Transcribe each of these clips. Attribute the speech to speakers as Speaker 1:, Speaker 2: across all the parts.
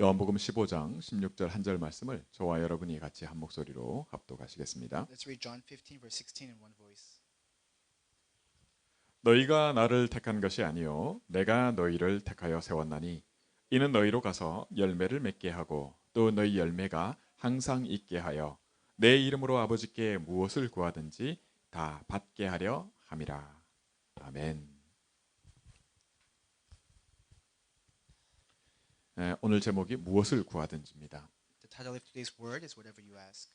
Speaker 1: 요한복음 15장 16절 한 절 말씀을 저와 여러분이 같이 한 목소리로 합독하시겠습니다.
Speaker 2: Let's read John 15 verse 16 in one voice.
Speaker 1: 너희가 나를 택한 것이 아니요 내가 너희를 택하여 세웠나니 이는 너희로 가서 열매를 맺게 하고 또 너희 열매가 항상 있게 하여 내 이름으로 아버지께 무엇을 구하든지 다 받게 하려 함이라. 아멘. 오늘 제목이 무엇을 구하든지입니다.
Speaker 2: The title of today's word is whatever you ask.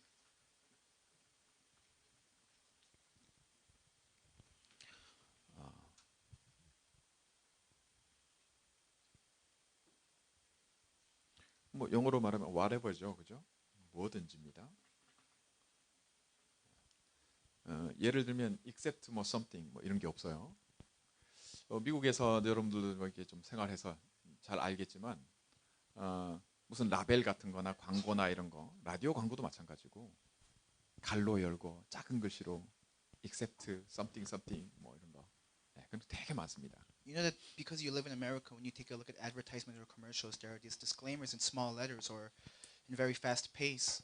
Speaker 1: 뭐 영어로 말하면 whatever죠, 그죠? 뭐든지입니다. 예를 들면 except 뭐 something 뭐 이런 게 없어요. 미국에서 여러분들도 이렇게 좀 생활해서 잘 알겠지만 무슨 라벨 같은 거나 광고나 이런 거, 라디오 광고도 마찬가지고 갈로 열고 작은 글씨로 except something something 뭐 이런 거. 그런 게 되게 많습니다.
Speaker 2: You know that because you live in America, when you take a look at advertisements or commercials, there are these disclaimers in small letters or in very fast pace.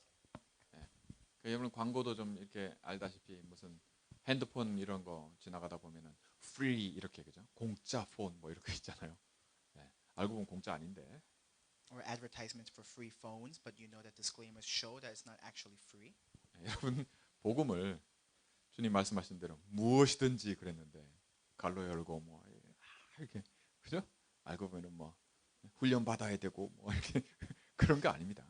Speaker 1: 여러분 광고도 좀 이렇게 알다시피 무슨 핸드폰 이런 거 지나가다 보면은 free 이렇게 그죠? 공짜 폰 뭐 이렇게 있잖아요. 알고 보면 공짜 아닌데.
Speaker 2: Or advertisements for free phones, but you know that disclaimers show that it's not actually free.
Speaker 1: 여러분 복음을 주님 말씀하신 대로 무엇이든지 그랬는데 갈로 열고 뭐 이렇게 그죠? 알고 보면은 뭐 훈련 받아야 되고 뭐 이렇게 그런 게 아닙니다.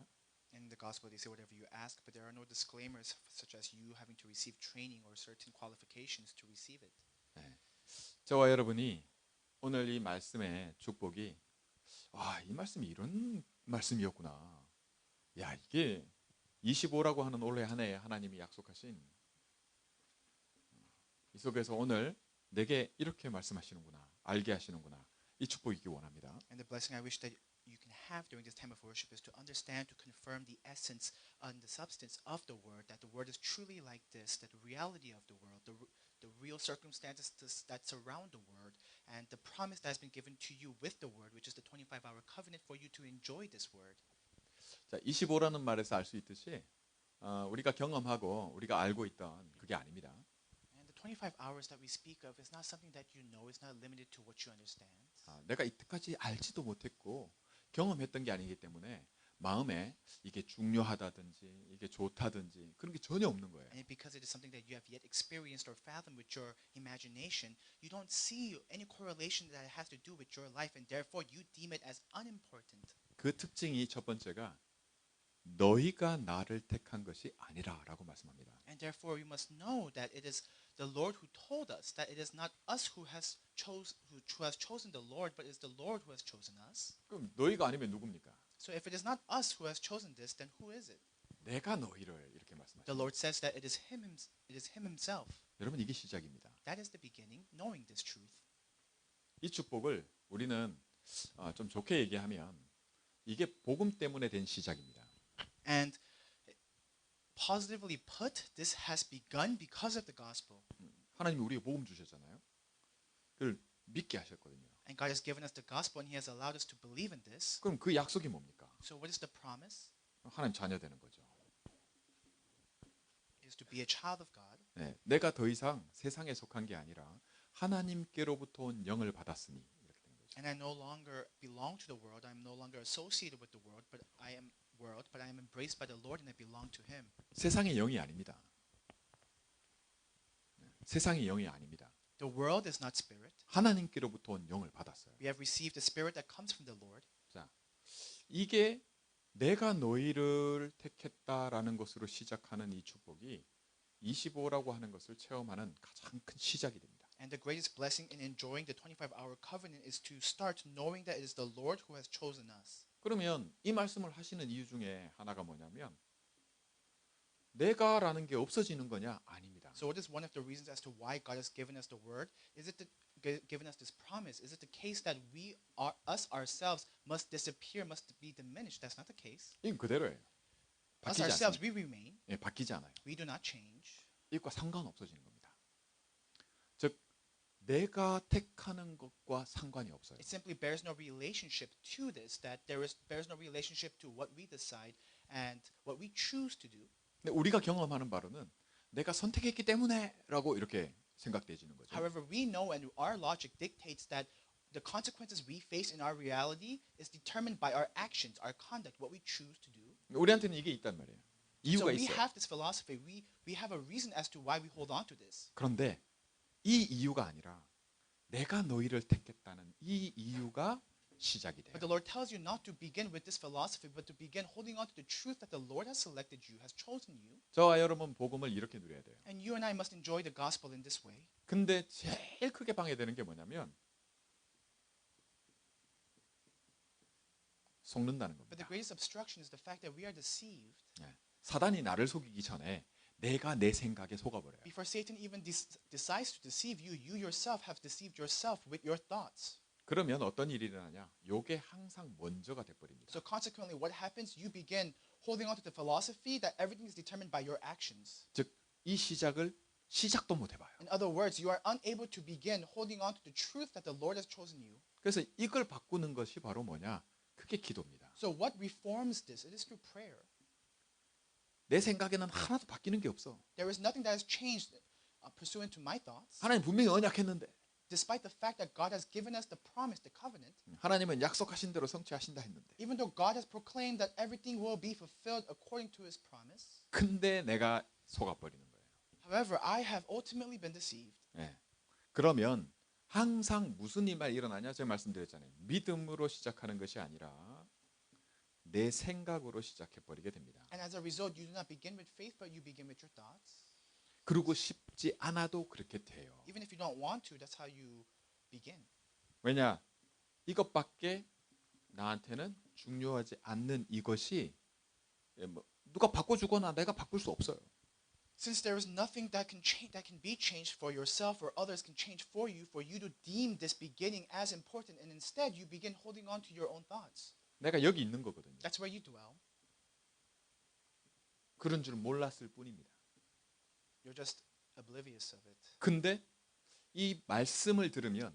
Speaker 2: In the gospel, they say whatever you ask, but there are no disclaimers such as you having to receive training or certain qualifications to receive it.
Speaker 1: 저와 여러분이 오늘 이 말씀의 축복이 이 말씀이 이런 말씀이었구나. 야, 이게 25라고 하는 올해 한 해에 하나님이 약속하신 이 속에서 오늘 내게 이렇게 말씀하시는구나. 알게 하시는구나. 이 축복이기 원합니다.
Speaker 2: And the blessing I wish that you can have during this time of worship is to understand, to confirm the essence and the substance of the word, that the word is truly like this, that the reality of the world, the real circumstances that surround the word, and the promise that has been given to you with the word, which is the 25-hour covenant for you to enjoy this word.
Speaker 1: 자, 25라는 말에서 알 수 있듯이 우리가 경험하고 우리가 알고 있던 그게 아닙니다.
Speaker 2: And the 25 hours that we speak of is not something that you know, it's not limited to what you understand.
Speaker 1: 내가 이때까지 알지도 못했고 경험했던 게 아니기 때문에 마음에 이게 중요하다든지 이게 좋다든지 그런 게 전혀 없는 거예요.
Speaker 2: And because it is something that you have yet experienced or fathomed with your imagination, you don't see any correlation that it has to do with your life, and therefore you deem it as unimportant.
Speaker 1: 그 특징이 첫 번째가 너희가 나를 택한 것이 아니라라고 말씀합니다.
Speaker 2: And therefore you must know that it is the Lord who told us that it is not us who has chosen the Lord, but it is the Lord who has chosen us.
Speaker 1: 그럼 너희가 아니면 누굽니까?
Speaker 2: So if it is not us who has chosen this, then who is it?
Speaker 1: 내가 너희를 이렇게
Speaker 2: The
Speaker 1: 말씀하십니다.
Speaker 2: Lord says that it is Him Himself.
Speaker 1: 여러분 이게 시작입니다.
Speaker 2: That is the beginning, knowing this truth.
Speaker 1: 이 축복을 우리는 좀 좋게 얘기하면 이게 복음 때문에 된 시작입니다.
Speaker 2: And positively put, this has begun because of the gospel.
Speaker 1: 하나님이 우리에게 복음 주셨잖아요. 그걸 믿게 하셨거든요.
Speaker 2: And God has given us the gospel and He has allowed us to believe in this.
Speaker 1: 그럼 그 약속이 뭡니까?
Speaker 2: So what is the promise?
Speaker 1: 하나님 자녀 되는 거죠.
Speaker 2: It is to be a child of God.
Speaker 1: 내가 더 이상 세상에 속한 게 아니라 하나님께로부터 온 영을 받았으니 이렇게 된 거죠.
Speaker 2: And I no longer belong to the world. I am no longer associated with the world, but I am embraced by the Lord and I belong to Him.
Speaker 1: 세상의 영이 아닙니다. 세상의 영이 아닙니다.
Speaker 2: The world is not spirit.
Speaker 1: 하나님께로부터 온 영을 받았어요.
Speaker 2: We have received the spirit that comes from the Lord.
Speaker 1: 자, 이게 내가 너희를 택했다라는 것으로 시작하는 이 축복이 25라고 하는 것을 체험하는 가장 큰 시작이 됩니다.
Speaker 2: And the greatest blessing in enjoying the 25-hour covenant is to start knowing that it is the Lord who has chosen us.
Speaker 1: 그러면 이 말씀을 하시는 이유 중에 하나가 뭐냐면 내가라는 게 없어지는 거냐? 아닙니다.
Speaker 2: So what is one of the reasons as to why God has given us the word? Is it given us this promise? Is it the case that us ourselves must disappear, must be diminished? That's not the case.
Speaker 1: 이건 그대로예요.
Speaker 2: Us
Speaker 1: 바뀌지
Speaker 2: ourselves,
Speaker 1: 않습니다.
Speaker 2: we remain.
Speaker 1: 바뀌지 않아요.
Speaker 2: We do not change.
Speaker 1: 이것과 상관없어지는 겁니다. 즉 내가 택하는 것과 상관이 없어요.
Speaker 2: It simply bears no relationship to this, that bears no relationship to what we decide and what we choose to do.
Speaker 1: 근데 우리가 경험하는 바로는 내가 선택했기 때문에라고 이렇게 생각되지는 거죠.
Speaker 2: However, we know and our logic dictates that the consequences we face in our reality is determined by our actions, our conduct, what we choose to do.
Speaker 1: 우리한테는 이게 있단 말이에요.
Speaker 2: So
Speaker 1: 이유가
Speaker 2: we
Speaker 1: 있어요.
Speaker 2: have this philosophy. We have a reason as to why we hold on to this.
Speaker 1: 그런데 이 이유가 아니라 내가 너희를 택했다는 이 이유가 시작이 돼요.
Speaker 2: But the Lord tells you not to begin with this philosophy, but to begin holding on to the truth that the Lord has selected you, has chosen you.
Speaker 1: 저와 여러분 복음을 이렇게 누려야 돼요.
Speaker 2: And you and I must enjoy the gospel in this way.
Speaker 1: 근데 제일 크게 방해되는 게 뭐냐면 속는다는
Speaker 2: But the
Speaker 1: 겁니다.
Speaker 2: greatest obstruction is the fact that we are deceived.
Speaker 1: 사단이 나를 속이기 전에 내가 내 생각에 속아버려요.
Speaker 2: Before Satan even decides to deceive you, you yourself have deceived yourself with your thoughts.
Speaker 1: 그러면 어떤 일이 일어나냐? 요게 항상 먼저가 돼버립니다.
Speaker 2: So consequently, what happens? You begin holding on to the philosophy that everything is determined by your actions.
Speaker 1: 즉 이 시작을 시작도 못 해봐요.
Speaker 2: In other words, you are unable to begin holding on to the truth that the Lord has chosen you.
Speaker 1: 그래서 이걸 바꾸는 것이 바로 뭐냐? 그게 기도입니다.
Speaker 2: So what reforms this? It is through prayer.
Speaker 1: 내 생각에는 하나도 바뀌는 게 없어.
Speaker 2: There is nothing that has changed pursuant to my thoughts.
Speaker 1: 하나님 분명히 언약했는데
Speaker 2: Despite the fact that God has given us the promise, the covenant,
Speaker 1: 하나님은 약속하신 대로 성취하신다 했는데
Speaker 2: even though God has proclaimed that everything will be fulfilled according to His promise,
Speaker 1: 근데 내가 속아버리는 거예요.
Speaker 2: however, I have ultimately been deceived.
Speaker 1: 예. 그러면 항상 무슨 일만 일어나냐? 제가 말씀드렸잖아요. 믿음으로 시작하는 것이 아니라 내 생각으로 시작해버리게 됩니다.
Speaker 2: And as a result, you do not begin with faith, but you begin with your thoughts.
Speaker 1: 그러고 싶지 않아도 그렇게 돼요.
Speaker 2: Even if you don't want to, that's how you begin.
Speaker 1: 왜냐? 이것밖에 나한테는 중요하지 않는 이것이 뭐 누가 바꿔주거나 내가 바꿀 수 없어요.
Speaker 2: Since there is nothing that can be changed for yourself or others can change for you to deem this beginning as important, and instead you begin holding on to your own thoughts.
Speaker 1: 내가 여기 있는 거거든요.
Speaker 2: That's where you dwell.
Speaker 1: 그런 줄 몰랐을 뿐입니다.
Speaker 2: You're just oblivious of it.
Speaker 1: 근데 이 말씀을 들으면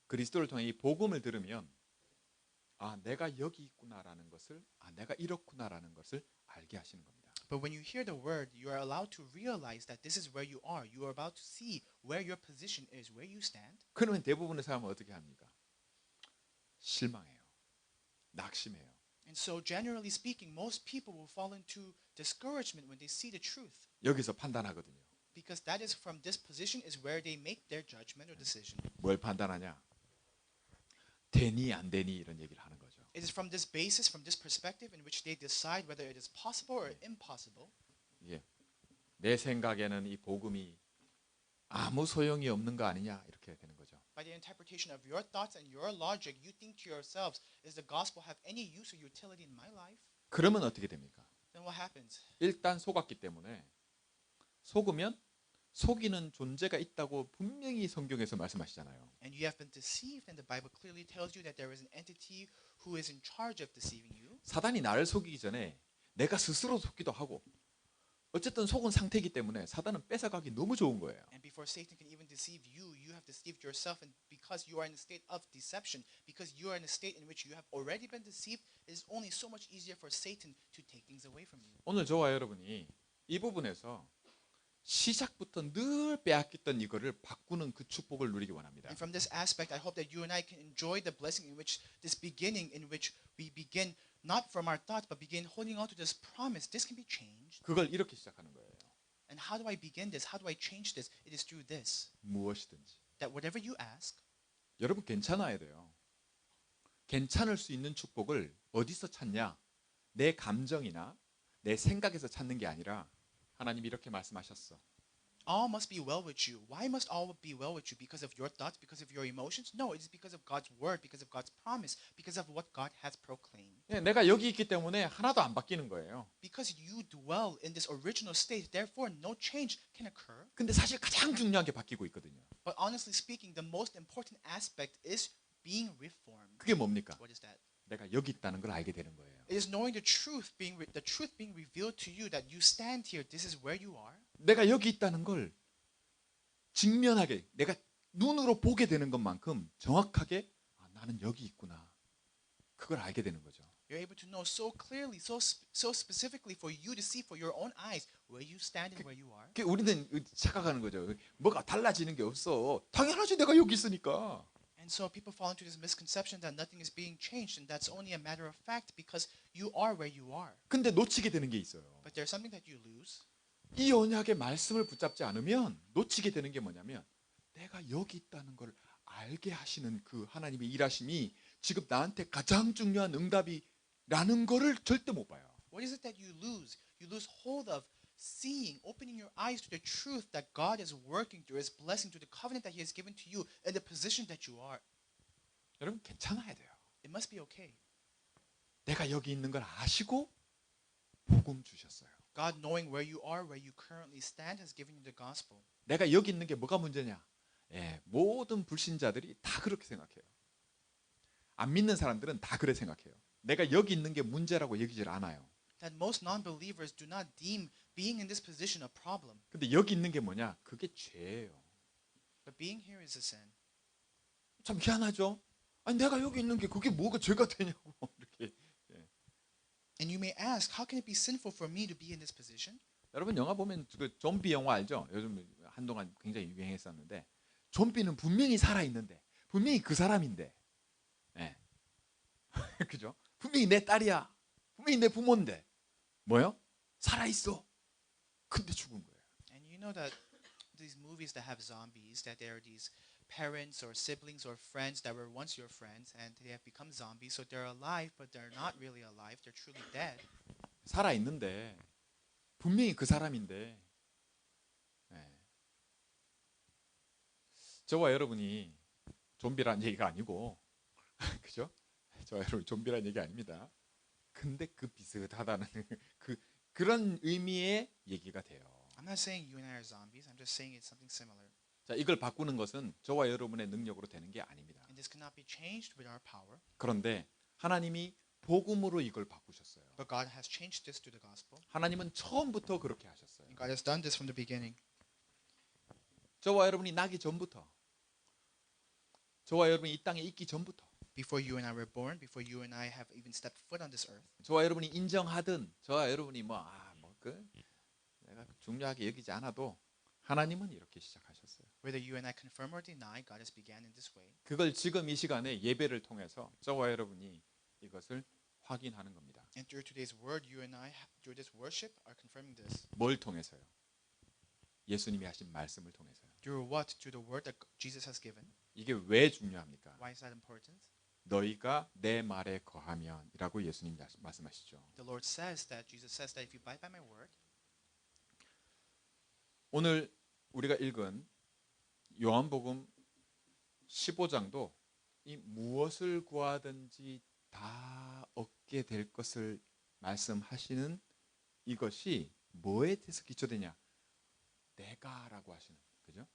Speaker 1: 그리스도를 통해 이 복음을 들으면 아 내가 여기 있구나라는 것을 내가 이렇구나라는 것을 알게 하시는 겁니다.
Speaker 2: But when you hear the word, you are allowed to realize that this is where you are. You are about to see where your position is, where you stand.
Speaker 1: 그러면 대부분의 사람은 어떻게 합니까? 실망해요. 낙심해요.
Speaker 2: And so generally speaking, most people will fall into discouragement when they see the truth.
Speaker 1: 여기서 판단하거든요.
Speaker 2: Because that is from this position is where they make their judgment or decision.
Speaker 1: 뭘 판단하냐? 되니 안 되니 이런 얘기를 하는 거죠.
Speaker 2: It is from this basis, from this perspective in which they decide whether it is possible or impossible.
Speaker 1: 예. 내 생각에는 이 복음이 아무 소용이 없는 거 아니냐 이렇게 되는 거죠.
Speaker 2: By the interpretation of your thoughts and your logic, you think to yourselves, is the gospel have any use or utility in my life?
Speaker 1: 그러면 어떻게 됩니까?
Speaker 2: Then what happens?
Speaker 1: 일단 속았기 때문에 속으면 속이는 존재가 있다고 분명히 성경에서 말씀하시잖아요.
Speaker 2: And you have been deceived, and the Bible clearly tells you that there is an entity who is in charge of deceiving you.
Speaker 1: 사단이 나를 속이기 전에 내가 스스로 속기도 하고 어쨌든 속은 상태이기 때문에 사단은 뺏어가기 너무 좋은 거예요.
Speaker 2: And before Satan can even deceive you, you have deceived yourself. And because you are in a state of deception, because you are in a state in which you have already been deceived, it is only so much easier for Satan to take things away from you.
Speaker 1: 오늘 저와 여러분이 이 부분에서 시작부터 늘 빼앗겼던 이거를 바꾸는 그 축복을 누리기 원합니다.
Speaker 2: And from this aspect, I hope that you and I can enjoy the blessing in which this beginning, in which we begin not from our thoughts, but begin holding on to this promise. This can be changed.
Speaker 1: 그걸 이렇게 시작하는 거예요.
Speaker 2: And how do I begin this? How do I change this? It is through this.
Speaker 1: 무엇이든지.
Speaker 2: That whatever you ask,
Speaker 1: 여러분 괜찮아야 돼요. 괜찮을 수 있는 축복을 어디서 찾냐? 내 감정이나 내 생각에서 찾는 게 아니라 하나님이 이렇게 말씀하셨어.
Speaker 2: all must be well with you. Why must all be well with you? Because of your thoughts? Because of your emotions? No, it is because of God's word, because of God's promise, because of what God has proclaimed.
Speaker 1: 예, 내가 여기 있기 때문에 하나도 안 바뀌는 거예요.
Speaker 2: Because you dwell in this original state, therefore no change can occur.
Speaker 1: 근데 사실 가장 중요한 게 바뀌고 있거든요.
Speaker 2: But honestly speaking, the most important aspect is being reformed.
Speaker 1: 그게 뭡니까?
Speaker 2: What is that?
Speaker 1: 내가 여기 있다는 걸 알게 되는 거예요.
Speaker 2: It is knowing the truth being revealed to you that you stand here. This is where you are.
Speaker 1: 내가 여기 있다는 걸 직면하게 내가 눈으로 보게 되는 것만큼 정확하게 아, 나는 여기 있구나. 그걸 알게 되는 거죠.
Speaker 2: You're able to know so clearly, so specifically for you to see for your own eyes where you stand and where you are.
Speaker 1: 우리는 착각하는 거죠. 뭐가 달라지는 게 없어. 당연하지 내가 여기 있으니까.
Speaker 2: And so people fall into this misconception that nothing is being changed, and that's only a matter of fact because you are where you are.
Speaker 1: 근데 놓치게 되는 게 있어요.
Speaker 2: But there's something that you lose.
Speaker 1: 이 언약의 말씀을 붙잡지 않으면 놓치게 되는 게 뭐냐면 내가 여기 있다는 걸 알게 하시는 그 하나님의 일하심이 지금 나한테 가장 중요한 응답이라는 거를 절대 못 봐요.
Speaker 2: What is it that you lose? You lose hold of seeing, opening your eyes to the truth that God is working through His blessing, through the covenant that He has given to you, and the position that you are.
Speaker 1: 여러분 괜찮아야 돼요.
Speaker 2: It must be okay.
Speaker 1: 내가 여기 있는 걸 아시고 복음 주셨어요.
Speaker 2: God, knowing where you are, where you currently stand, has given you the gospel.
Speaker 1: 내가 여기 있는 게 뭐가 문제냐? 예, 모든 불신자들이 다 그렇게 생각해요. 안 믿는 사람들은 다 그래 생각해요. 내가 여기 있는 게 문제라고 여기질 않아요.
Speaker 2: That most non-believers do not deem being in this position a problem.
Speaker 1: 근데 여기 있는 게 뭐냐? 그게 죄예요.
Speaker 2: But being here is a sin.
Speaker 1: 참 희한하죠? 아니 내가 여기 있는 게 그게 뭐가 죄가 되냐고 이렇게.
Speaker 2: And you may ask, how can it be sinful for me to be in this position?
Speaker 1: 여러분 영화 보면 그 좀비 영화 알죠? 요즘 한동안 굉장히 유행했었는데 좀비는 분명히 살아 있는데 분명히 그 사람인데, 예. 그죠? 분명히 내 딸이야, 분명히 내 부모인데 뭐요? 살아 있어. 근데 죽은 거예요.
Speaker 2: And you know that these movies that have zombies, that there are these parents or siblings or friends that were once your friends and they have become zombies, so they're alive but they're not really alive, they're truly dead.
Speaker 1: 살아 있는데 분명히 그 사람인데, 예. 저와 여러분이 좀비란 얘기가 아니고, 그죠? 저와 여러분 좀비란 얘기 아닙니다. 근데 그 비슷하다는 그런 의미의 얘기가 돼요.
Speaker 2: I'm not saying you and I are zombies. I'm just saying it's something similar.
Speaker 1: 자, 이걸 바꾸는 것은 저와 여러분의 능력으로 되는 게 아닙니다.
Speaker 2: And this cannot be changed with our power.
Speaker 1: 그런데 하나님이 복음으로 이걸 바꾸셨어요.
Speaker 2: But God has changed this through the gospel.
Speaker 1: 하나님은 처음부터 그렇게 하셨어요.
Speaker 2: And God has done this from the beginning.
Speaker 1: 저와 여러분이 나기 전부터, 저와 여러분이 이 땅에 있기 전부터,
Speaker 2: Before you and I were born, before you and I have even stepped foot on this earth,
Speaker 1: 저와 여러분이 인정하든 저와 여러분이 내가 중요하게 여기지 않아도 하나님은 이렇게 시작하셨어요.
Speaker 2: whether you and I confirm or deny, God has began in this way.
Speaker 1: 그걸 지금 이 시간에 예배를 통해서 저와 여러분이 이것을 확인하는 겁니다.
Speaker 2: And through today's word, you and I, through this worship, are confirming this.
Speaker 1: 뭘 통해서요? 예수님이 하신 말씀을 통해서요.
Speaker 2: Through what? Through the word that Jesus has given.
Speaker 1: 이게 왜 중요합니까?
Speaker 2: Why is that important?
Speaker 1: 너희가 내 말에 거하면이라고 예수님 말씀하시죠.
Speaker 2: The Lord says that, Jesus says that if you abide by my word,
Speaker 1: 오늘 우리가 읽은 요한복음 15장도 이 무엇을 구하든지 다 얻게 될 것을 말씀하시는 이것이 뭐에 대해서 기초되냐? 내가라고 하시는, 그죠?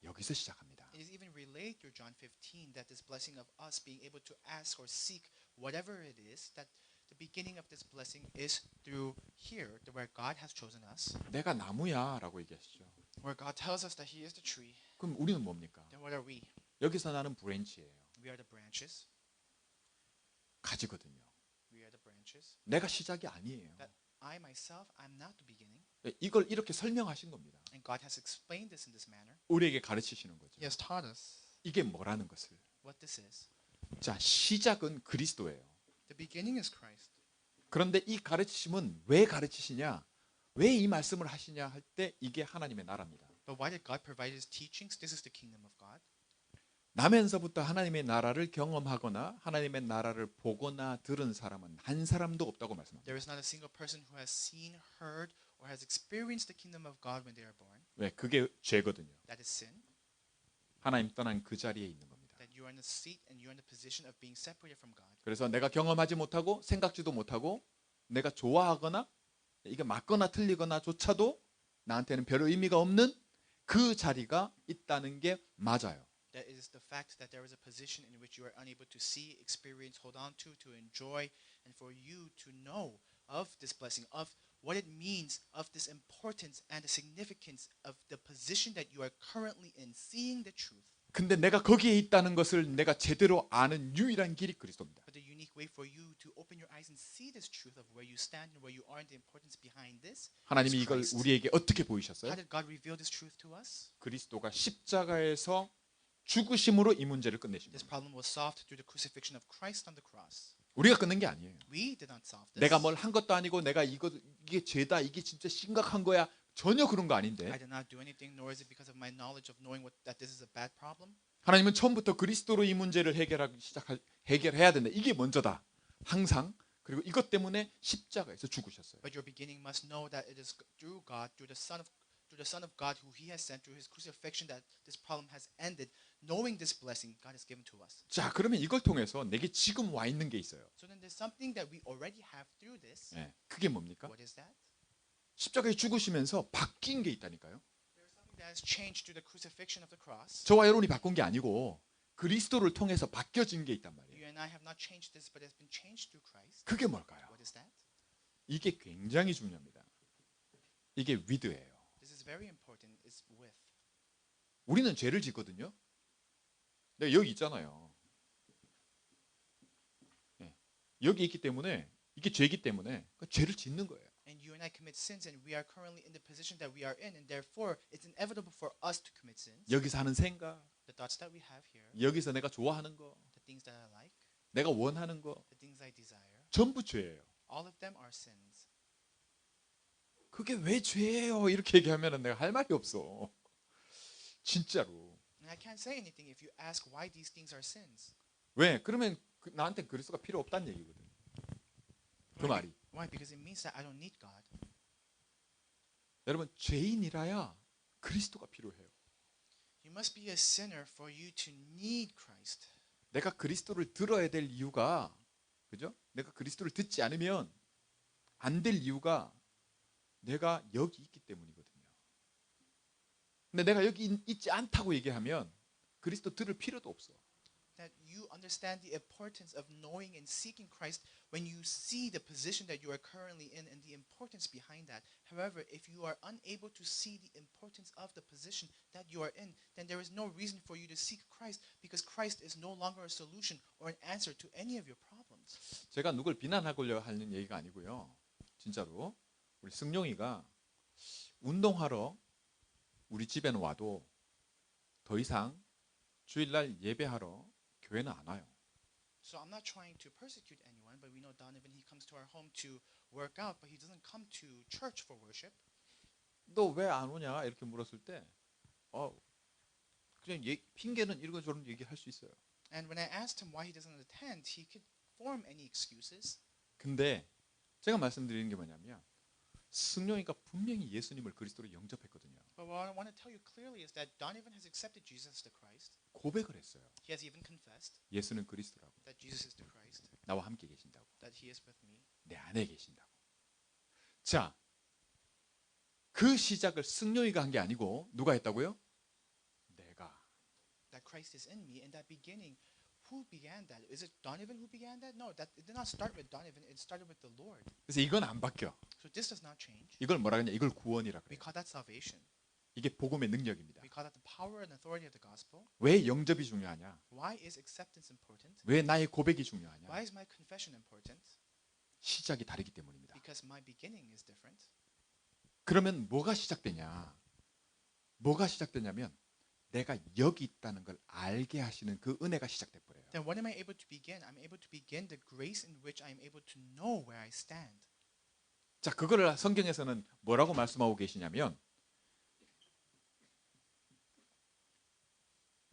Speaker 1: 여기서 시작합니다.
Speaker 2: it is even relayed through John 15 that this blessing of us being able to ask or seek whatever it is, that the beginning of this blessing is through here, where God has chosen us,
Speaker 1: 내가 나무야라고 얘기하시죠.
Speaker 2: where God tells us that He is the tree.
Speaker 1: 그럼 우리는 뭡니까?
Speaker 2: Then what are we?
Speaker 1: 여기서 나는 브랜치예요.
Speaker 2: We are the branches.
Speaker 1: 가지거든요.
Speaker 2: We are the branches.
Speaker 1: 내가 시작이 아니에요.
Speaker 2: That I myself, I'm not the beginning.
Speaker 1: 이걸 이렇게 설명하신 겁니다.
Speaker 2: And God has explained this in this manner.
Speaker 1: 우리에게 가르치시는 거죠.
Speaker 2: He has taught us
Speaker 1: 이게 뭐라는 것을.
Speaker 2: what this is.
Speaker 1: 자, 시작은 그리스도예요.
Speaker 2: The beginning is Christ.
Speaker 1: 그런데 이 가르치심은 왜 가르치시냐? 왜 이 말씀을 하시냐 할 때 이게 하나님의 나라입니다.
Speaker 2: But why did God provide His teachings? This is the kingdom of God.
Speaker 1: 나면서부터 하나님의 나라를 경험하거나 하나님의 나라를 보거나 들은 사람은 한 사람도 없다고 말씀합니다.
Speaker 2: There is not a single person who has seen, heard, or has experienced the kingdom of God when they are born.
Speaker 1: 왜? 그게 죄거든요.
Speaker 2: That is sin.
Speaker 1: 하나님 떠난 그 자리에 있는 겁니다.
Speaker 2: That you are in the seat and you are in the position of being separated from God.
Speaker 1: 그래서 내가 경험하지 못하고 생각지도 못하고 내가 좋아하거나 이게 맞거나 틀리거나 조차도 나한테는 별 의미가 없는 그 자리가 있다는 게 맞아요.
Speaker 2: That is the fact that there is a position in which you are unable to see, experience, hold on to enjoy, and for you to know of this blessing, of what it means, of this importance and the significance of the position that you are currently in, seeing the truth.
Speaker 1: 근데 내가 거기에 있다는 것을 내가 제대로 아는 유일한 길이 그리스도입니다.
Speaker 2: But the unique way for you to open your eyes and see this truth of where you stand and where you are and the importance behind this
Speaker 1: 하나님이
Speaker 2: is
Speaker 1: 이걸
Speaker 2: Christ.
Speaker 1: 우리에게 어떻게
Speaker 2: How
Speaker 1: 보이셨어요?
Speaker 2: did God reveal this truth to us?
Speaker 1: 그리스도가 십자가에서 죽으심으로 이 문제를 끝내신
Speaker 2: This
Speaker 1: 겁니다.
Speaker 2: problem was solved through the crucifixion of Christ on the cross.
Speaker 1: 우리가 끝낸 게 아니에요.
Speaker 2: We did not solve this.
Speaker 1: 내가 뭘 한 것도 아니고 내가 이게 죄다, 이게 진짜 심각한 거야, 전혀 그런 거
Speaker 2: I
Speaker 1: 아닌데
Speaker 2: did not do anything, nor is it because of my knowledge of knowing that this is a bad problem.
Speaker 1: 하나님은 처음부터 그리스도로 이 문제를 해결해야 된다. 이게 먼저다. 항상. 그리고 이것 때문에 십자가에서 죽으셨어요.
Speaker 2: But your beginning must know that it is through God, through the Son of God who He has sent through His crucifixion that this problem has ended. Knowing this blessing God has given to us.
Speaker 1: 자, 그러면 이걸 통해서 내게 지금 와 있는 게 있어요.
Speaker 2: So then there's something that we already have through this.
Speaker 1: 네, 그게 뭡니까?
Speaker 2: What is that?
Speaker 1: 십자가에 죽으시면서 바뀐 게 있다니까요.
Speaker 2: There's something that has changed through the crucifixion of the cross.
Speaker 1: 저와 여러분이 바꾼 게 아니고 그리스도를 통해서 바뀌어진 게 있단 말이에요.
Speaker 2: You and I have not changed this, but it's been changed through Christ.
Speaker 1: 그게 뭘까요?
Speaker 2: What is that?
Speaker 1: 이게 굉장히 중요합니다. 이게 위드예요.
Speaker 2: This is very important. It's with.
Speaker 1: 우리는 죄를 짓거든요. 네, 여기 있잖아요. 네, 여기 있기 때문에 이게 죄이기 때문에 죄를 짓는 거예요.
Speaker 2: And you and I commit sins, and we are currently in the position that we are in, and therefore it's inevitable for us to commit sins.
Speaker 1: 여기서 하는 생각,
Speaker 2: The thoughts that we have here,
Speaker 1: 여기서 내가 좋아하는 거,
Speaker 2: the things that I like,
Speaker 1: 내가 원하는 거,
Speaker 2: the things I desire,
Speaker 1: 전부 죄예요.
Speaker 2: all of them are sins.
Speaker 1: 그게 왜 죄예요? 이렇게 얘기하면 내가 할 말이 없어. 진짜로.
Speaker 2: And I can't say anything if you ask why these things are sins.
Speaker 1: 왜? 그러면 나한테 그리스도가 필요 없다는 얘기거든. 그 말이.
Speaker 2: Why? Because it means that I don't need God.
Speaker 1: 여러분, 죄인이라야 그리스도가 필요해요.
Speaker 2: You must be a sinner for you to need Christ.
Speaker 1: 내가 그리스도를 들어야 될 이유가, 그죠? 내가 그리스도를 듣지 않으면 안 될 이유가 내가 여기 있기 때문이거든요. 근데 내가 여기 있지 않다고 얘기하면 그리스도 들을 필요도 없어.
Speaker 2: That you understand the importance of knowing and seeking Christ when you see the position that you are currently in and the importance behind that. However, if you are unable to see the importance of the position that you are in, then there is no reason for you to seek Christ because Christ is no longer a solution or an answer to any of your problems.
Speaker 1: 제가 누굴 비난하려고 하는 얘기가 아니고요. 진짜로 우리 승용이가 운동하러 우리 집에는 와도 더 이상 주일날 예배하러 교회는 안 와요.
Speaker 2: So I'm not trying to persecute anyone, but we know Donovan, he comes to our home to work out, but he doesn't come to church for worship.
Speaker 1: 너 왜 안 오냐? 이렇게 물었을 때 그냥 핑계는 이런 저런 얘기할 수 있어요.
Speaker 2: And when I asked him why he doesn't attend, he could form any excuses.
Speaker 1: 근데 제가 말씀드리는 게 뭐냐면 승용이가 분명히 예수님을 그리스도로 영접했거든요.
Speaker 2: But what I want to tell you clearly is that Donovan has accepted Jesus the Christ.
Speaker 1: 고백을 했어요.
Speaker 2: He has even confessed
Speaker 1: 예수는 그리스도라고.
Speaker 2: that Jesus is the Christ,
Speaker 1: 나와 함께 계신다고.
Speaker 2: that he is with me.
Speaker 1: 내 안에 계신다고. 자, 그 시작을 승용이가 한 게 아니고 누가 했다고요? 내가.
Speaker 2: That Christ is in me, and that beginning, who began that? Is it Donovan who began that? No, that it did not start with Donovan. It started with the Lord.
Speaker 1: 그래서 이건 안 바뀌어.
Speaker 2: So this does not change.
Speaker 1: 이걸 뭐라 그러냐? 이걸 구원이라
Speaker 2: We
Speaker 1: 그래요.
Speaker 2: call that salvation.
Speaker 1: 이게 복음의 능력입니다.
Speaker 2: We call that the power and authority of the gospel.
Speaker 1: 왜 영접이 중요하냐?
Speaker 2: Why is acceptance important?
Speaker 1: 왜 나의 고백이 중요하냐?
Speaker 2: Why is my confession important?
Speaker 1: 시작이 다르기 때문입니다.
Speaker 2: Because my beginning is different.
Speaker 1: 그러면 뭐가 시작되냐? 뭐가 시작되냐면 내가 여기 있다는 걸 알게 하시는 그 은혜가 시작돼 버려요.
Speaker 2: Then what am I able to begin? I'm able to begin the grace in which I'm able to know where I stand.
Speaker 1: 자, 그거를 성경에서는 뭐라고 말씀하고 계시냐면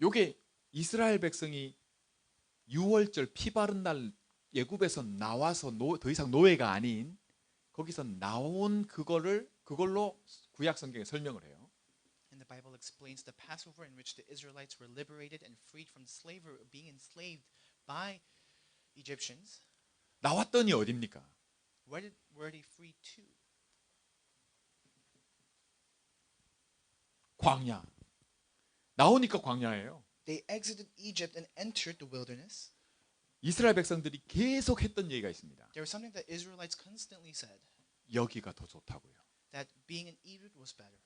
Speaker 1: 요게 이스라엘 백성이 6월절 피 바른 날 애굽에서 나와서 더 이상 노예가 아닌 거기서 나온 그걸로 구약 성경에 설명을 해요.
Speaker 2: And the Bible explains the Passover in which the Israelites were liberated and freed from slavery, being enslaved by Egyptians.
Speaker 1: 나왔더니 어딥니까?
Speaker 2: Where were they freed to?
Speaker 1: 광야. 나오니까 광야예요.
Speaker 2: They exited Egypt and entered the wilderness.
Speaker 1: 이스라엘 백성들이 계속 했던 얘기가 있습니다.
Speaker 2: There was something that Israelites constantly said,
Speaker 1: 여기가 더 좋다고요.
Speaker 2: that being in Egypt was better.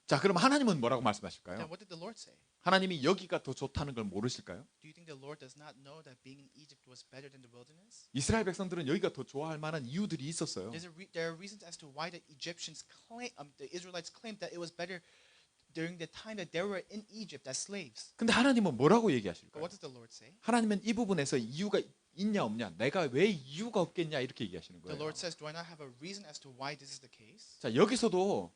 Speaker 1: 자, 그럼 하나님은 뭐라고
Speaker 2: Then
Speaker 1: 말씀하실까요?
Speaker 2: what did the Lord say?
Speaker 1: 하나님이 여기가 더 좋다는 걸 모르실까요?
Speaker 2: Do you think the Lord does not know that being in Egypt was better than the wilderness?
Speaker 1: 이스라엘 백성들은 여기가 더 좋아할 만한 이유들이 있었어요.
Speaker 2: There are reasons as to why the the Israelites claimed that it was better during the time that they were in Egypt as slaves.
Speaker 1: 근데 하나님은 뭐라고
Speaker 2: But
Speaker 1: 얘기하실까요?
Speaker 2: what does the Lord say?
Speaker 1: 하나님은 이 부분에서 이유가 있냐 없냐, 내가 왜 이유가 없겠냐 이렇게 얘기하시는
Speaker 2: The
Speaker 1: 거예요.
Speaker 2: Lord says, do I not have a reason as to why this is the case?
Speaker 1: 자, 여기서도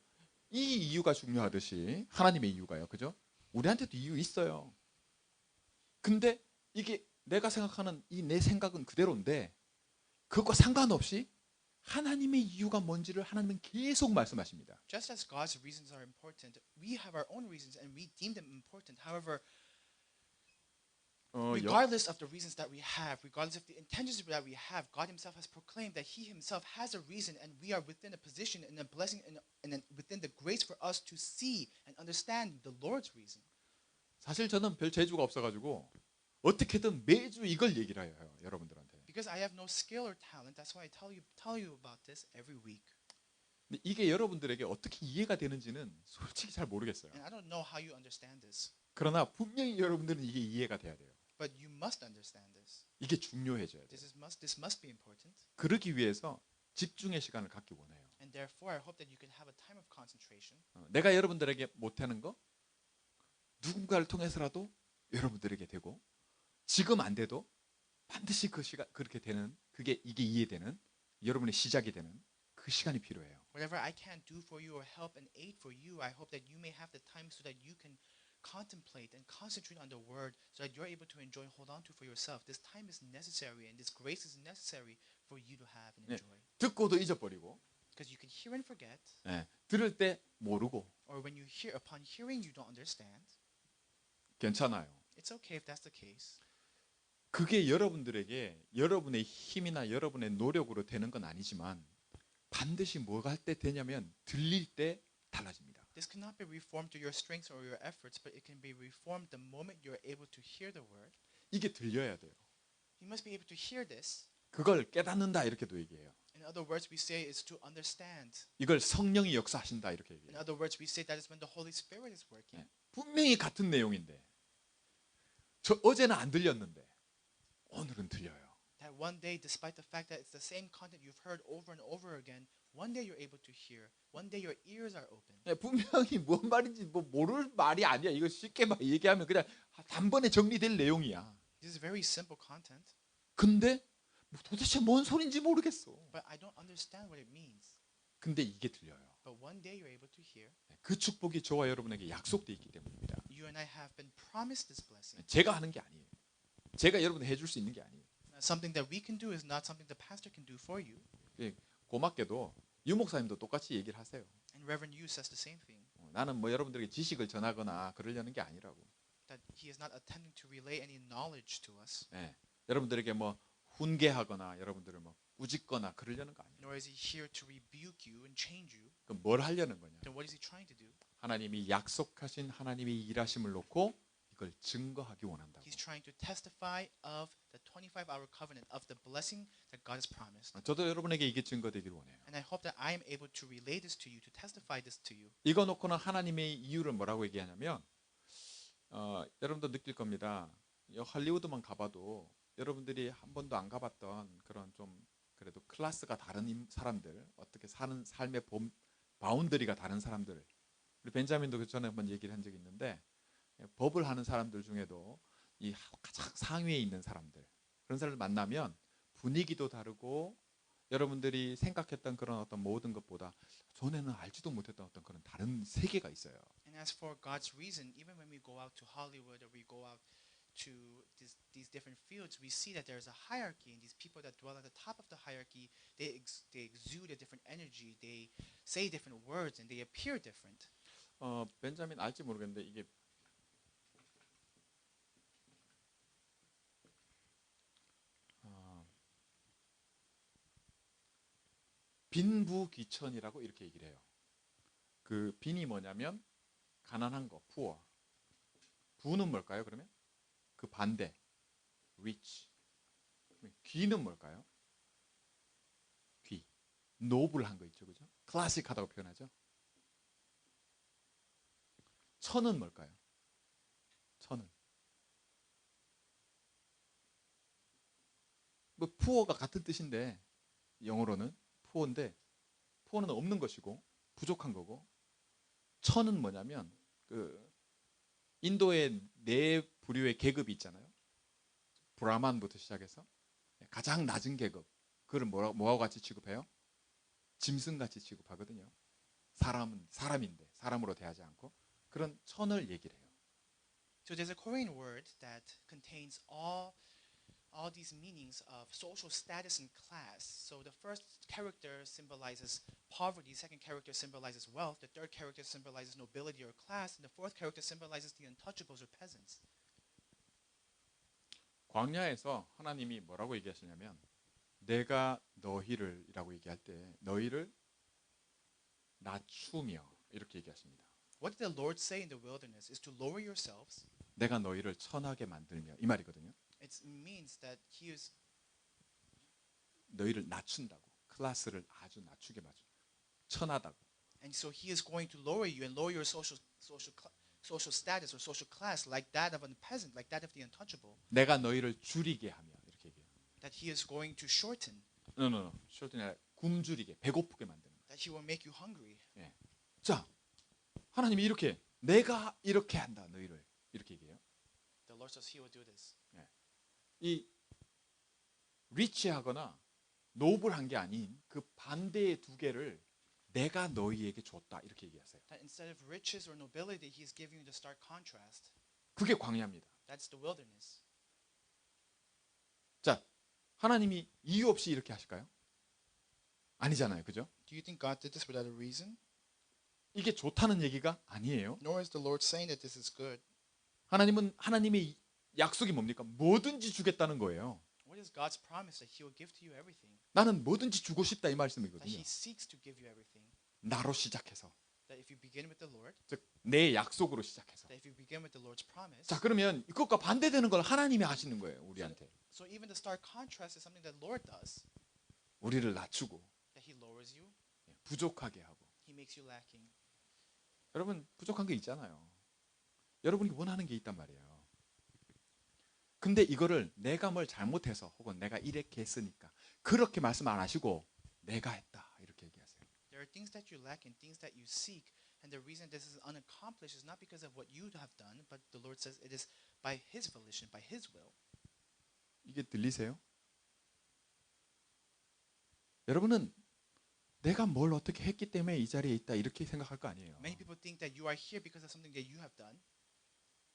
Speaker 1: 이 이유가 중요하듯이 하나님의 이유가요. 그죠? 우리한테도 이유 있어요. 근데 이게 내가 생각하는 이 내 생각은 그대로인데 그것과 상관없이 하나님의 이유가 뭔지를 하나님은 계속 말씀하십니다.
Speaker 2: Just as God's reasons are important, we have our own reasons and we deem them important. However, regardless of the reasons that we have, regardless of the intentions that we have, God Himself has proclaimed that He Himself has a reason, and we are within a position and a blessing and within the grace for us to see and understand the Lord's reason.
Speaker 1: 사실 저는 별 재주가 없어가지고 어떻게든 매주 이걸 얘기를 해요, 여러분들한테.
Speaker 2: Because I have no skill or talent, that's why I tell you about this every week.
Speaker 1: 근데 이게 여러분들에게 어떻게 이해가 되는지는 솔직히 잘 모르겠어요.
Speaker 2: And I don't know how you understand this,
Speaker 1: 그러나 분명히 여러분들은 이게 이해가 돼야 돼요.
Speaker 2: but you must understand this.
Speaker 1: 이게 중요해져야 돼요.
Speaker 2: This must be important.
Speaker 1: 그러기 위해서 집중의 시간을 갖기 원해요.
Speaker 2: And therefore, I hope that you can have a time of concentration.
Speaker 1: 내가 여러분들에게 못하는 거 누군가를 통해서라도 여러분들에게 되고 지금 안 돼도 반드시 그 시간 그렇게 되는 이게 이해되는 여러분의 시작이 되는 그 시간이 필요해요.
Speaker 2: Whatever I can do for you or help and aid for you, I hope that you may have the time so that you can contemplate and concentrate on the word so that you're able to enjoy and hold on to for yourself. This time is necessary and this grace is necessary for you to have and enjoy.
Speaker 1: 듣고도 잊어버리고
Speaker 2: Because you can hear and forget,
Speaker 1: 들을 때 모르고
Speaker 2: or when you hear, upon hearing you don't understand.
Speaker 1: 괜찮아요.
Speaker 2: It's okay if that's the case.
Speaker 1: 그게 여러분들에게 여러분의 힘이나 여러분의 노력으로 되는 건 아니지만 반드시 뭐가 할 때 되냐면 들릴 때 달라집니다.
Speaker 2: This cannot be reformed through your strengths or your efforts, but it can be reformed the moment you're able to hear the word.
Speaker 1: 이게 들려야 돼요.
Speaker 2: You must be able to hear this.
Speaker 1: 그걸 깨닫는다 이렇게도 얘기해요.
Speaker 2: In other words, we say is to understand.
Speaker 1: 이걸 성령이 역사하신다 이렇게
Speaker 2: In
Speaker 1: 얘기해요.
Speaker 2: other words, we say that is when the Holy Spirit is working.
Speaker 1: 분명히 같은 내용인데 저 어제는 안 들렸는데 오늘은 들려요.
Speaker 2: That one day, despite the fact that it's the same content you've heard over and over again, one day you're able to hear. One day your ears are open.
Speaker 1: 분명히 뭔 말인지 모를 말이 아니야. 이거 쉽게 막 얘기하면 그냥 단번에 정리될 내용이야.
Speaker 2: This is very simple content,
Speaker 1: 근데 도대체 뭔 소린지 모르겠어.
Speaker 2: but I don't understand what it means.
Speaker 1: 근데 이게 들려요.
Speaker 2: But one day you're able to hear.
Speaker 1: 그 축복이 저와 여러분에게 약속돼 있기 때문입니다.
Speaker 2: You and I have been promised this blessing.
Speaker 1: 제가 하는 게 아니에요. 제가 여러분에 해줄 수 있는 게 아니에요.
Speaker 2: Something that we can do is not something the pastor can do for you.
Speaker 1: 고맙게도 유 목사님도 똑같이 얘기를 하세요.
Speaker 2: And Reverend Yu says the same thing.
Speaker 1: 나는 뭐 여러분들에게 지식을 전하거나 그러려는 게 아니라고.
Speaker 2: That he is not attempting to relay any knowledge to us.
Speaker 1: 여러분들에게 뭐 훈계하거나 여러분들을 뭐 꾸짖거나 그러려는 거 아니에요.
Speaker 2: Nor is he here to rebuke you and change you.
Speaker 1: 그럼 뭘 하려는 거냐?
Speaker 2: Then what is he trying to do?
Speaker 1: 하나님이 약속하신 하나님의 일하심을 놓고 이걸 증거하기 원한다고.
Speaker 2: He's trying to testify of the 25-hour covenant, of the blessing that God has promised.
Speaker 1: 저도 여러분에게 이게 증거되기를 원해요.
Speaker 2: And I hope that I am able to relay this to you, to testify this to you.
Speaker 1: 이거 놓고는 하나님의 이유를 뭐라고 얘기하냐면 여러분도 느낄 겁니다. 할리우드만 가봐도 여러분들이 한 번도 안 가봤던 그런 좀 그래도 클래스가 다른 사람들, 어떻게 사는 삶의 바운더리가 다른 사람들. 우리 벤자민도 전에 한번 얘기를 한 적이 있는데 법을 하는 사람들 중에도 이 가장 상위에 있는 사람들, 그런 사람을 만나면 분위기도 다르고 여러분들이 생각했던 그런 어떤 모든 것보다 전에는 알지도 못했던 어떤 그런 다른 세계가 있어요.
Speaker 2: And as for God's reason, even when we go out to Hollywood or we go out to these different fields, we see that there's a hierarchy, and these people that dwell at the top of the hierarchy, they exude a different energy, they say different words, and they appear different.
Speaker 1: 벤자민 알지 모르겠는데 이게 빈부귀천이라고 이렇게 얘기를 해요. 그 빈이 뭐냐면 가난한 거, poor. 부는 뭘까요? 그러면 그 반대, rich. 귀는 뭘까요? 귀, 노블한 거 있죠, 그죠? 클래식하다고 표현하죠. 천은 뭘까요? 천은 뭐 poor가 같은 뜻인데 영어로는 poor인데 poor는 없는 것이고 부족한 거고 천은 뭐냐면 그 인도의 네 부류의 계급이 있잖아요. 브라만부터 시작해서 가장 낮은 계급 그걸 뭐하고 같이 취급해요? 짐승같이 취급하거든요. 사람은 사람인데 사람으로 대하지 않고 그런 천을 얘기를 해요.
Speaker 2: So there's a Korean word that contains all these meanings of social status and class. So the first character symbolizes poverty, second character symbolizes wealth, the third character symbolizes nobility or class, and the fourth character symbolizes the untouchables or peasants.
Speaker 1: 광야에서 하나님이 뭐라고 얘기하시냐면 내가 너희를이라고 얘기할 때 너희를 낮추며 이렇게 얘기하십니다.
Speaker 2: What did the Lord say in the wilderness is to lower yourselves.
Speaker 1: 내가 너희를 천하게 만들며 이 말이거든요.
Speaker 2: It means that he is
Speaker 1: 너희를 낮춘다고 클래스를 아주 낮추게 맞춰 천하다고.
Speaker 2: and so he is going to lower you and lower your social status or social class like that of a peasant, like that of the untouchable.
Speaker 1: 내가 너희를 줄이게 하며 이렇게 얘기해요.
Speaker 2: That he is going to shorten.
Speaker 1: No. shorten이 굶주리게 배고프게 만드는 거예요.
Speaker 2: That he will make you hungry.
Speaker 1: 예. 자, 하나님이 이렇게 내가 이렇게 한다 너희를 이렇게 얘기해요.
Speaker 2: The Lord says he will do this.
Speaker 1: 이 리치하거나 노블한 게 아닌 그 반대의 두 개를 내가 너희에게 줬다 이렇게 얘기하세요.
Speaker 2: That instead of riches or nobility, he is giving you the stark contrast.
Speaker 1: 그게 광야입니다.
Speaker 2: That's the wilderness.
Speaker 1: 자, 하나님이 이유 없이 이렇게 하실까요? 아니잖아요, 그죠?
Speaker 2: Do you think God did this without a reason?
Speaker 1: 이게 좋다는 얘기가 아니에요.
Speaker 2: Nor is the Lord saying that this is good.
Speaker 1: 하나님의 약속이 뭡니까? 뭐든지 주겠다는 거예요.
Speaker 2: What is God's promise that he will give to you everything?
Speaker 1: 나는 뭐든지 주고 싶다 이
Speaker 2: That
Speaker 1: 말씀이거든요.
Speaker 2: he seeks to give you everything.
Speaker 1: 나로 시작해서,
Speaker 2: That if you begin with the Lord,
Speaker 1: 즉 내 약속으로 시작해서.
Speaker 2: that if you begin with the Lord's promise,
Speaker 1: 자, 그러면 그것과 반대되는 걸 하나님이 하시는 거예요, 우리한테.
Speaker 2: so even the stark contrast is something that Lord does.
Speaker 1: 우리를 낮추고
Speaker 2: That he lowers you,
Speaker 1: 부족하게 하고.
Speaker 2: he makes you lacking.
Speaker 1: 여러분 부족한 게 있잖아요. 여러분이 원하는 게 있단 말이에요. 근데 이거를 내가 뭘 잘못해서 혹은 내가 이렇게 했으니까 그렇게 말씀 안 하시고 내가 했다 이렇게 얘기하세요.
Speaker 2: There are things that you lack and things that you seek, and the reason this is unaccomplished is not because of what you have done, but the Lord says it is by his volition, by his will.
Speaker 1: 이게 들리세요? 여러분은 내가 뭘 어떻게 했기 때문에 이 자리에 있다 이렇게 생각할 거 아니에요.
Speaker 2: Many people think that you are here because of something that you have done.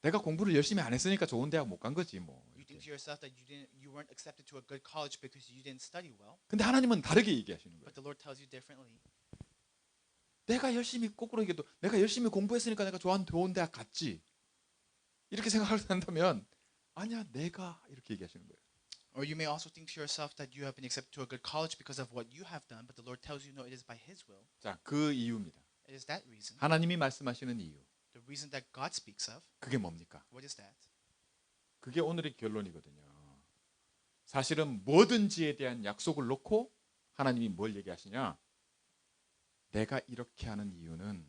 Speaker 1: 내가 공부를 열심히 안 했으니까 좋은 대학 못 간 거지 뭐.
Speaker 2: You think to yourself that you weren't accepted to a good college because you didn't study well.
Speaker 1: 근데 하나님은 다르게 얘기하시는 거예요.
Speaker 2: But the Lord tells you differently.
Speaker 1: 내가 열심히 거꾸로 얘기해도 내가 열심히 공부했으니까 내가 좋은 대학 갔지. 이렇게 생각한다면 아니야 내가 이렇게 얘기하시는 거예요.
Speaker 2: Or you may also think to yourself that you have been accepted to a good college because of what you have done, but the Lord tells you no, it is by his will.
Speaker 1: 자, 그 이유입니다.
Speaker 2: It is that reason.
Speaker 1: 하나님이 말씀하시는 이유.
Speaker 2: The reason that God speaks of.
Speaker 1: 그게 뭡니까?
Speaker 2: What is that?
Speaker 1: 그게 오늘의 결론이거든요. 사실은 뭐든지에 대한 약속을 놓고 하나님이 뭘 얘기하시냐? 내가 이렇게 하는 이유는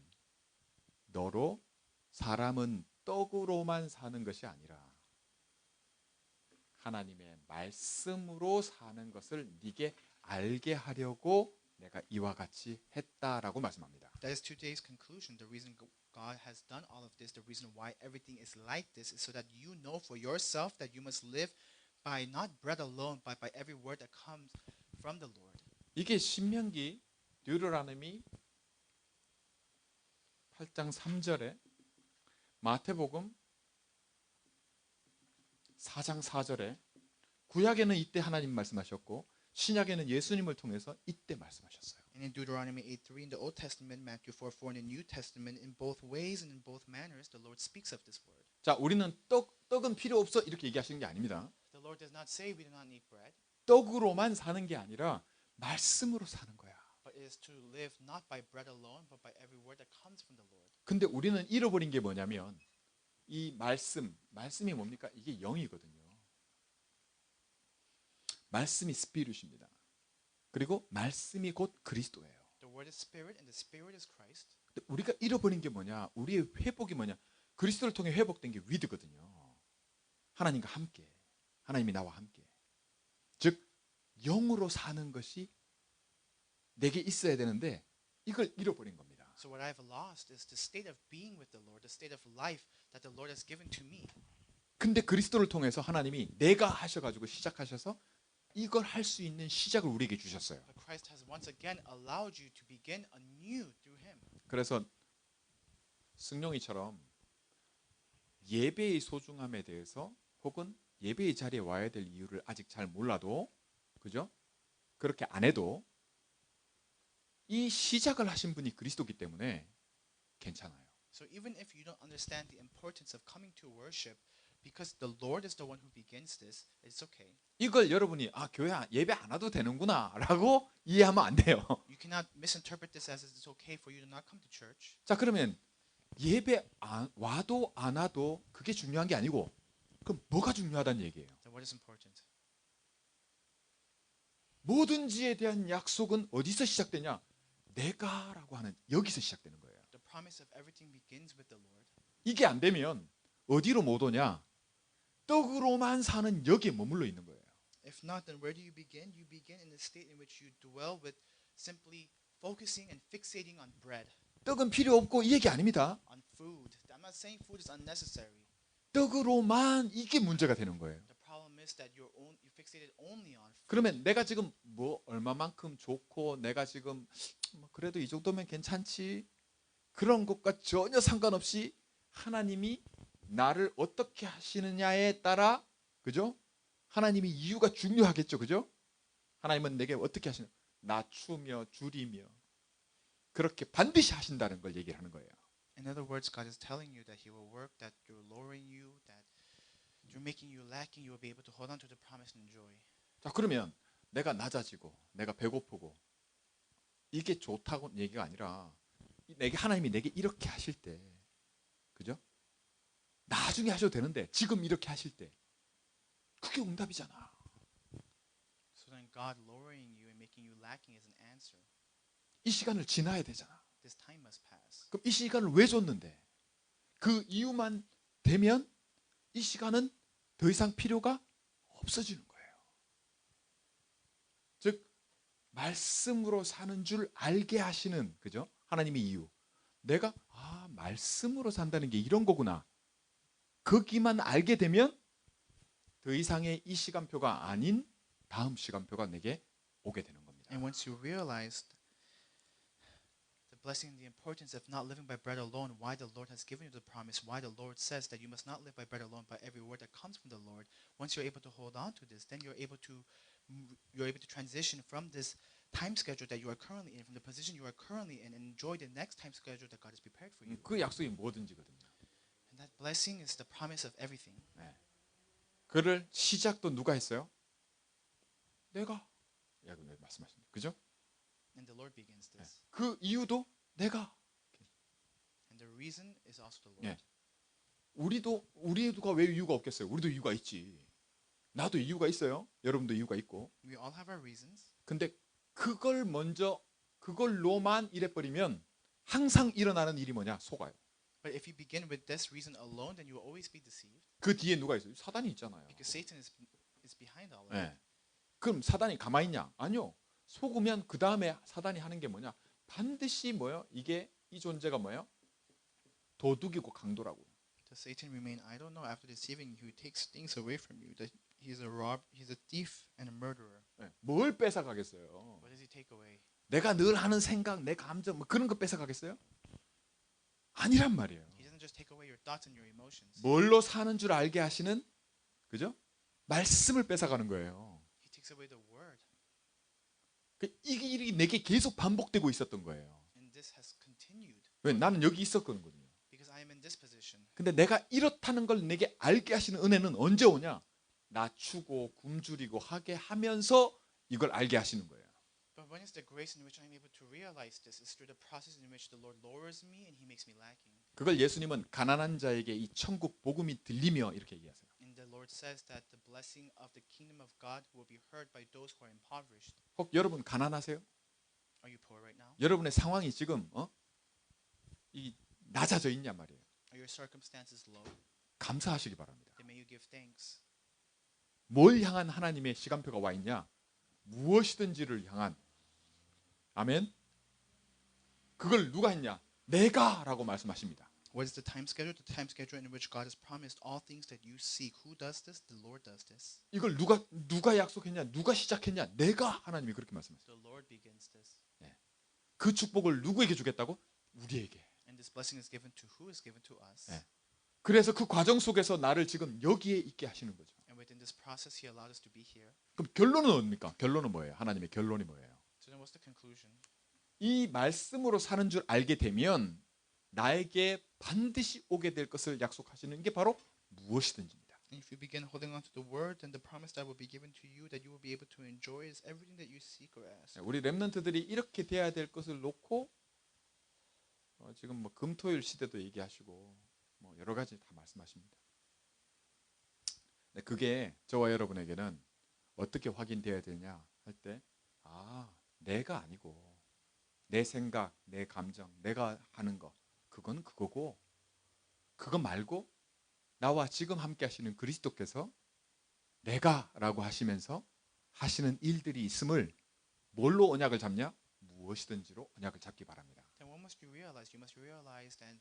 Speaker 1: 너로 사람은 떡으로만 사는 것이 아니라 하나님의 말씀으로 사는 것을 네게 알게 하려고 내가 이와 같이 했다라고 말씀합니다.
Speaker 2: That is today's conclusion. The reason God has done all of this, the reason why everything is like this, is so that you know for yourself that you must live by not bread alone, but by every word that comes from the Lord.
Speaker 1: 이게 신명기 뉴러라노미 8장 3절에 마태복음 4장 4절에 구약에는 이때 하나님 말씀하셨고 신약에는 예수님을 통해서 이때 말씀하셨어요.
Speaker 2: And in Deuteronomy 8:3 in the Old Testament, Matthew 4:4 in the New Testament, in both ways and in both manners, the Lord speaks of this word.
Speaker 1: 자, 우리는 떡은 필요 없어 이렇게 얘기하시는 게 아닙니다.
Speaker 2: The Lord does not say we do not need bread,
Speaker 1: 떡으로만 사는 게 아니라 말씀으로 사는 거야.
Speaker 2: but it is to live not by bread alone, but by every word that comes from the Lord.
Speaker 1: 근데 우리는 잃어버린 게 뭐냐면 이 말씀이 뭡니까? 이게 영이거든요. 말씀이 스피릿입니다. 그리고 말씀이 곧 그리스도예요.
Speaker 2: The word is spirit and the spirit is Christ.
Speaker 1: 근데 우리가 잃어버린 게 뭐냐? 우리의 회복이 뭐냐? 그리스도를 통해 회복된 게 위드거든요. 하나님과 함께, 하나님이 나와 함께. 즉 영으로 사는 것이 내게 있어야 되는데 이걸 잃어버린 겁니다.
Speaker 2: So what I've lost is the state of being with the Lord, the state of life that the Lord has given to me.
Speaker 1: 근데 그리스도를 통해서 하나님이 내가 하셔가지고 시작하셔서 이걸 할 수 있는 시작을 우리에게 주셨어요.
Speaker 2: But Christ has once again allowed you to begin anew through Him.
Speaker 1: 그래서 승용이처럼 예배의 소중함에 대해서 혹은 예배의 자리에 와야 될 이유를 아직 잘 몰라도, 그죠? 그렇게 안 해도 이 시작을 하신 분이 그리스도기 때문에 괜찮아요.
Speaker 2: So even if you don't understand the importance of coming to worship, because the Lord is the one who begins this, it's okay.
Speaker 1: 이걸 여러분이 교회 예배 안 와도 되는구나라고 이해하면 안 돼요.
Speaker 2: You cannot misinterpret this as it's okay for you to not come to church.
Speaker 1: 자, 그러면 예배 와도 안 와도 그게 중요한 게 아니고 그럼 뭐가 중요하다는 얘기예요.
Speaker 2: Then what is important?
Speaker 1: 뭐든지에 대한 약속은 어디서 시작되냐? 내가라고 하는 여기서 시작되는 거예요.
Speaker 2: The promise of everything begins with the Lord.
Speaker 1: 이게 안 되면 어디로 못 오냐? 떡으로만 사는 여기에 머물러 있는 거예요.
Speaker 2: If not, then where do you begin? You begin in the state in which you dwell with simply focusing and fixating on bread,
Speaker 1: 떡은 필요 없고 이 얘기 아닙니다.
Speaker 2: on food. I'm not saying food is unnecessary.
Speaker 1: 떡으로만 이게 문제가 되는 거예요.
Speaker 2: The problem is that you're fixated only on food.
Speaker 1: 그러면 내가 지금 뭐 얼마만큼 좋고 내가 지금 그래도 이 정도면 괜찮지, 그런 것과 전혀 상관없이 하나님이 나를 어떻게 하시느냐에 따라, 그죠? 하나님이 이유가 중요하겠죠, 그죠? 하나님은 내게 어떻게 하시냐? 낮추며 줄이며 그렇게 반드시 하신다는 걸 얘기를 하는 거예요.
Speaker 2: In other words, God is telling you that He will work, that you're lowering you, that you're making you lacking. You will be able to hold on to the promise and enjoy.
Speaker 1: 자, 그러면 내가 낮아지고 내가 배고프고 이게 좋다고 얘기가 아니라 하나님이 내게 이렇게 하실 때, 그죠? 나중에 하셔도 되는데 지금 이렇게 하실 때 그게 응답이잖아.
Speaker 2: So then God lowering you and making you lacking is an answer.
Speaker 1: 이 시간을 지나야 되잖아.
Speaker 2: This time must pass.
Speaker 1: 그럼 이 시간을 왜 줬는데? 그 이유만 되면 이 시간은 더 이상 필요가 없어지는 거예요. 즉 말씀으로 사는 줄 알게 하시는, 그죠? 하나님의 이유. 내가 말씀으로 산다는 게 이런 거구나. 거기만 알게 되면 더 이상의 이 시간표가 아닌 다음 시간표가 내게 오게 되는 겁니다.
Speaker 2: And once you realize the blessing and the importance of not living by bread alone, why the Lord has given you the promise, why the Lord says that you must not live by bread alone, but every word that comes from the Lord. Once you're able to hold on to this, then you're able to transition from this time schedule that you are currently in, from the position you are currently in, and enjoy the next time schedule that God has prepared for you.
Speaker 1: 그 약속이 뭐든지거든요.
Speaker 2: And that blessing is the promise of everything.
Speaker 1: 그를 시작도 누가 했어요? 내가. 말씀하신, 그죠?
Speaker 2: And the Lord begins this.
Speaker 1: 그 이유도 내가.
Speaker 2: And the reason is also the Lord.
Speaker 1: 우리가 왜 이유가 없겠어요? 우리도 이유가 있지. 나도 이유가 있어요. 여러분도 이유가 있고.
Speaker 2: We all have our reasons.
Speaker 1: 근데 그걸로만 이래버리면 항상 일어나는 일이 뭐냐? 속아요.
Speaker 2: But if you begin with this reason alone, then you will always be deceived.
Speaker 1: 그 뒤에 누가 있어요? 사단이 있잖아요.
Speaker 2: Because Satan is behind all of it.
Speaker 1: 그럼 사단이 가만히 있냐? 아니요. 속으면 그 다음에 사단이 하는 게 뭐냐? 반드시 뭐예요? 이 존재가 뭐예요? 도둑이고 강도라고.
Speaker 2: Does Satan remain idle? No. After deceiving you, he takes things away from you. That he's a thief and a murderer.
Speaker 1: 뭘 뺏어가겠어요?
Speaker 2: What does he take away?
Speaker 1: 내가 늘 하는 생각, 내 감정, 뭐 그런 거 뺏어가겠어요? 아니란 말이에요.
Speaker 2: He doesn't just take away your thoughts and your emotions.
Speaker 1: 뭘로 사는 줄 알게 하시는, 그죠? 말씀을 뺏어가는 거예요.
Speaker 2: He takes away the word.
Speaker 1: 이게 일이 내게 계속 반복되고 있었던 거예요.
Speaker 2: And this has continued.
Speaker 1: 왜? 나는 여기 있었거든요.
Speaker 2: Because I am in this position.
Speaker 1: 근데 내가 이렇다는 걸 내게 알게 하시는 은혜는 언제 오냐? 낮추고 굶주리고 하게 하면서 이걸 알게 하시는 거예요.
Speaker 2: But when is the grace in which I'm able to realize this? Is through the process in which the Lord lowers me and He makes me lacking.
Speaker 1: 그걸 예수님은 가난한 자에게 이 천국 복음이 들리며 이렇게 얘기하세요.
Speaker 2: And the Lord says that the blessing of the kingdom of God will be heard by those who are impoverished.
Speaker 1: 혹 여러분 가난하세요?
Speaker 2: Are you poor right now?
Speaker 1: 여러분의 상황이 지금 이 낮아져 있냔 말이에요.
Speaker 2: Are your circumstances low?
Speaker 1: 감사하시기 바랍니다.
Speaker 2: Then may you give thanks.
Speaker 1: 뭘 향한 하나님의 시간표가 와 있냐? 무엇이든지를 향한. 아멘. 그걸 누가 했냐? 내가라고 말씀하십니다.
Speaker 2: What is the time schedule? The time schedule in which God has promised all things that you seek. Who does this? The Lord does this.
Speaker 1: 이걸 누가 약속했냐? 누가 시작했냐? 내가 하나님이 그렇게 말씀하세요.
Speaker 2: The Lord begins this.
Speaker 1: 그 축복을 누구에게 주겠다고? 우리에게.
Speaker 2: And this blessing is given to who? Is given to us.
Speaker 1: 네. 그래서 그 과정 속에서 나를 지금 여기에 있게 하시는 거죠.
Speaker 2: And within this process, He allowed us to be here.
Speaker 1: 그럼 결론은 뭡니까? 결론은 뭐예요? 하나님의 결론이 뭐예요?
Speaker 2: So then, what's the conclusion?
Speaker 1: 이 말씀으로 사는 줄 알게 되면 나에게 반드시 오게 될 것을 약속하시는 게 바로 무엇이든지입니다.
Speaker 2: And if you begin holding on to the word, then the promise that will be given to you, that you will be able to enjoy, is everything that you seek or ask.
Speaker 1: 우리 렘넌트들이 이렇게 돼야 될 것을 놓고 지금 뭐 금토일 시대도 얘기하시고 뭐 여러 가지 다 말씀하십니다. 그게 저와 여러분에게는 어떻게 확인되어야 되냐 할 때, 내가 아니고 내 생각, 내 감정, 내가 하는 거, 그건 그거고, 그거 말고 나와 지금 함께 하시는 그리스도께서 내가라고 하시면서 하시는 일들이 있음을 뭘로 언약을 잡냐? 무엇이든지로 언약을 잡기 바랍니다.
Speaker 2: Then what must you realize? You must realize and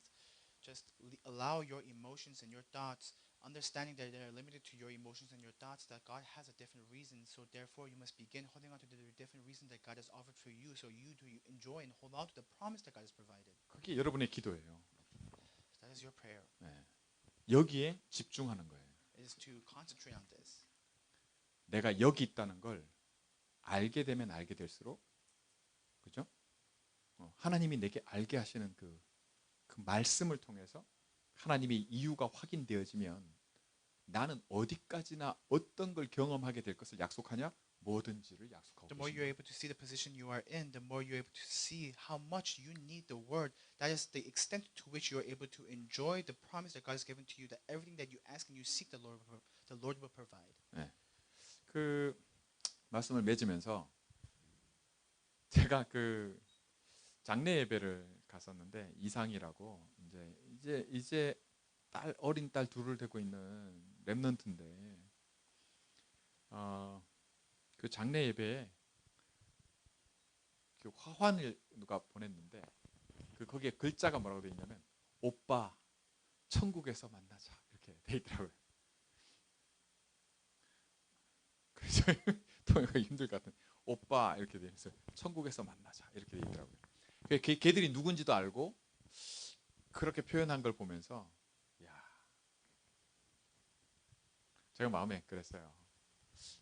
Speaker 2: just allow your emotions and your thoughts, understanding that they are limited to your emotions and your thoughts, that God has a different reason. So therefore, you must begin holding on to the different reason that God has offered for you. So you do enjoy and hold on to the promise that God has provided.
Speaker 1: 그게 여러분의 기도예요.
Speaker 2: That is your prayer.
Speaker 1: 네. 여기에 집중하는 거예요.
Speaker 2: It is to concentrate on this.
Speaker 1: 내가 여기 있다는 걸 알게 되면 알게 될수록, 그죠? 하나님이 내게 알게 하시는 그 말씀을 통해서 하나님의 이유가 확인되어지면 나는 어디까지나 어떤 걸 경험하게 될 것을 약속하냐? 뭐든지를 약속하고
Speaker 2: The more you're
Speaker 1: 계십니다.
Speaker 2: able to see the position you are in, the more you're able to see how much you need the word. That is the extent to which you're able to enjoy the promise that God has given to you, that everything that you ask and you seek, the Lord will provide.
Speaker 1: 그 말씀을 맺으면서 제가 그 장례 예배를 갔었는데, 이상이라고 이제 어린 딸 둘을 데리고 있는 렘넌트인데, 그 장례 예배에 그 화환을 누가 보냈는데, 거기에 글자가 뭐라고 돼 있냐면, 오빠 천국에서 만나자, 이렇게 돼 있더라고요. 그래서 통역하기 힘들 것 같은, 오빠 이렇게 돼 있어요. 천국에서 만나자, 이렇게 돼 있더라고요. 걔들이 누군지도 알고 그렇게 표현한 걸 보면서, 제가 마음에 그랬어요.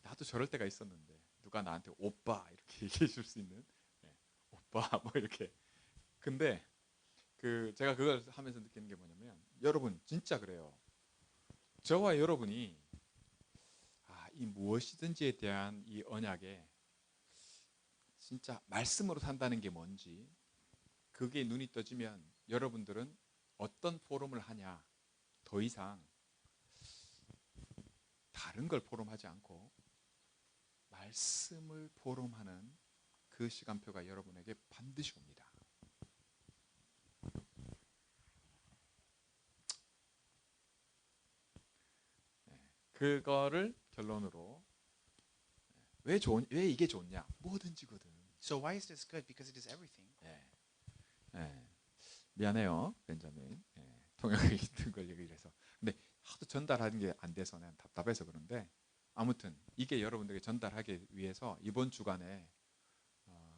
Speaker 1: 나도 저럴 때가 있었는데 누가 나한테 오빠 이렇게 얘기해 줄 수 있는, 오빠 뭐 이렇게. 근데 제가 그걸 하면서 느끼는 게 뭐냐면, 여러분 진짜 그래요. 저와 여러분이 이 무엇이든지에 대한 이 언약에 진짜 말씀으로 산다는 게 뭔지, 그게 눈이 떠지면 여러분들은 어떤 포럼을 하냐, 더 이상 다른 걸 포럼하지 않고 말씀을 포럼하는 그 시간표가 여러분에게 반드시 옵니다. 그거를 결론으로, 왜 이게 좋냐? 뭐든지거든.
Speaker 2: So why is this good? Because it is everything.
Speaker 1: 미안해요, 벤자민. 통역하기 힘든 걸 얘기를 해서. 근데 하도 전달하는 게 안 돼서 난 답답해서 그런데, 아무튼 이게 여러분들에게 전달하기 위해서 이번 주간에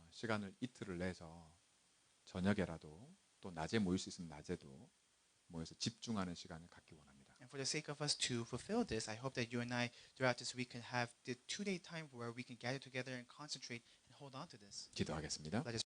Speaker 1: 시간을 이틀을 내서 저녁에라도, 또 낮에 모일 수 있으면 낮에도 모여서 집중하는 시간을 갖기 원합니다.
Speaker 2: And for the sake of us to fulfill this, I hope that you and I throughout this week can have the 2-day time where we can gather together and concentrate and hold on to this.
Speaker 1: 기도하겠습니다.
Speaker 2: Let us